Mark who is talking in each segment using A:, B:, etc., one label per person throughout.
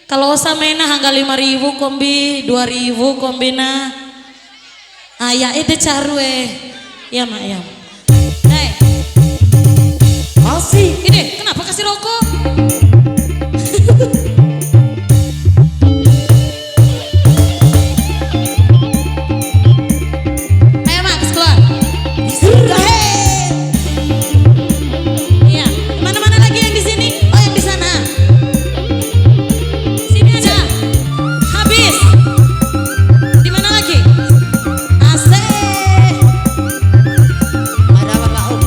A: Kalau samena hangga 5.000 kombi, 2.000 kombina. Ayah itu carue. Ya mak ya. Hei.
B: Masih.
A: Ini kenapa kasih rokok? Ayo mak, keluar.
B: Sudah.
A: Iya. Mana-mana lagi yang di sini? Oh yang di sana. Sini aja. Habis. Di mana lagi? Asik.
B: Ada apa Om?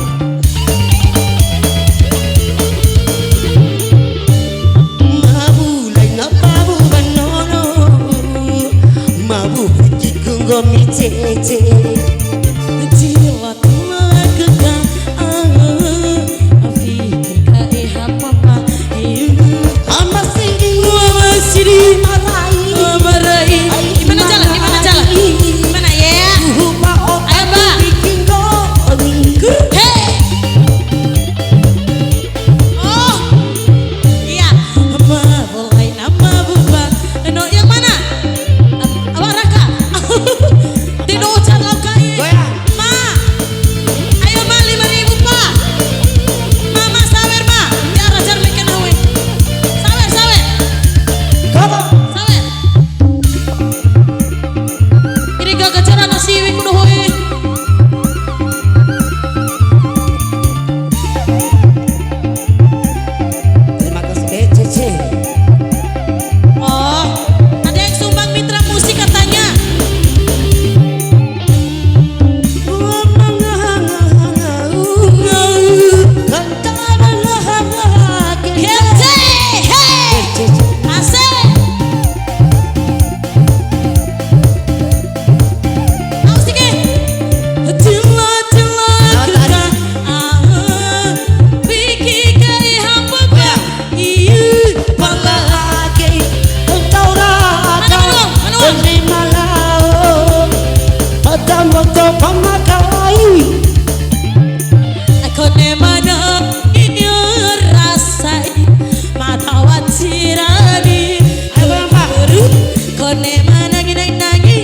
B: Mabu lain mabu banono, mabu kiku ngomi cece.
A: Jiwa tua kekal. Afrika papa.
B: Amasiri
A: Marai. Gimana jalan? Gimana jalan? Gimana ya? Ayo mbak. Hei. Oh. Iya. Boleh nama buba. No yang mana? Abang Raka. Tidak ucap laukai.
B: Goyang.
A: Ma. Ayo ma 5.000 pa. Mama sawer ma. Biar ajar bikin hawe. Sawer sawer.
B: Kamu
A: Sawer. Ini gak kecara nasi kudu hoy.
B: terima kasih cece.
A: Oh, ada yang sumbang mitra musik katanya. Kece. Hei. Asik. Musik eh. Tila tila kuda. Biki kai hamba. Iya. Aku nemana ini rasai mata wajirani keburu. Kau nemana gini nagi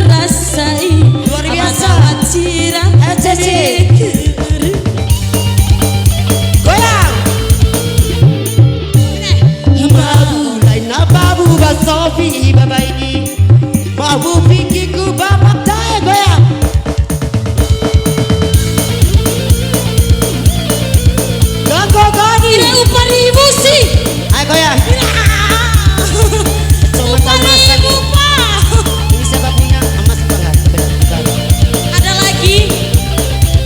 A: rasai
B: Luar biasa.
A: mata wajirani keburu.
B: Goyang. Mabu lain babu basofi babai. Mabu pikiku bapak tay goyang. Gago gani.
A: Ini upah ribu sih.
B: Ayo goyang.
A: Upah ribu pak.
B: Ini sebabnya emas banget.
A: Ada lagi?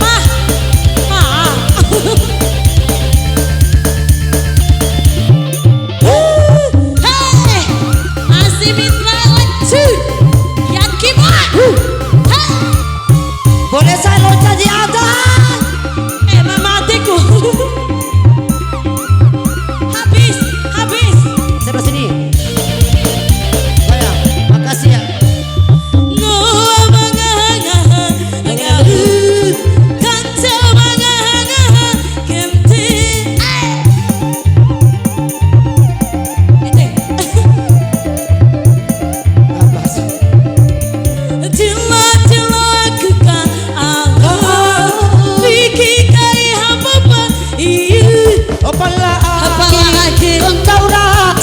A: Mah, mah. Hei, masih mitra lanjut. Yang kibat. Hei,
B: Boleh saya loncat di atas?
A: matiku. Habis, habis.
B: Sebelah sini. Goyang. Makasih ya. Apa sih? Opala
A: Apalagi.
B: engkau dah.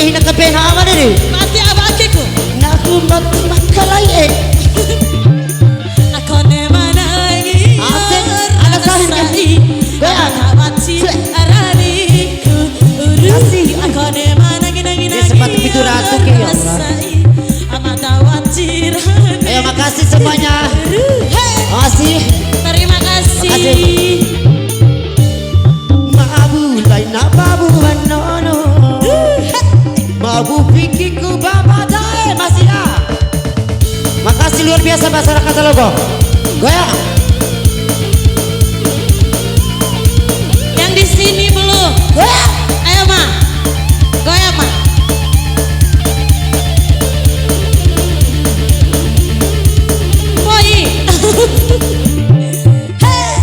B: Nakabeha apa diri?
A: Mati abakiku.
B: Naku makalay
A: Ako naman ang
B: Asik.
A: iyong
B: Ada sahin ka.
A: rasay.
B: Goyang.
A: Nakabati arani ko urusi. Ako naman ang
B: Dia sepatu pintu ratu ke, ya Allah.
A: rasay. Amatawat jirani.
B: Ayo makasih semuanya.
A: Hey,
B: Makasih.
A: terima kasih.
B: Makasih. Mabu lain babu banono. Mabu pikiku bapak dae masih ya. Makasih luar biasa masyarakat Logo. Goyang.
A: Yang di sini belum.
B: Goyang.
A: Ayo ma, goyang ma. Boy. Hey.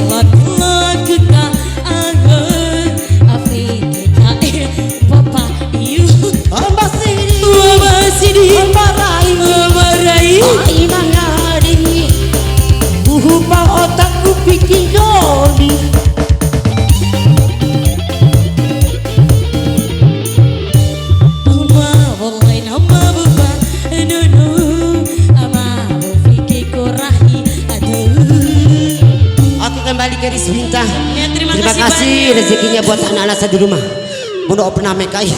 A: lagu ka angen Afrika Papa Iu
B: Amba sini
A: Mama sini
B: Amba rai
A: Mama rai
B: Aina ngadi Buhupa otakku bikin joli
A: Ama wallahi nama buba Nunu Ama berfikir kurahi Aduh
B: Aku kembali ke Rizwinta.
A: Ya terima
B: Terima
A: kasih
B: kasih
A: banyak.
B: rezekinya buat anak-anak saya di rumah. Mudah pernah mekai.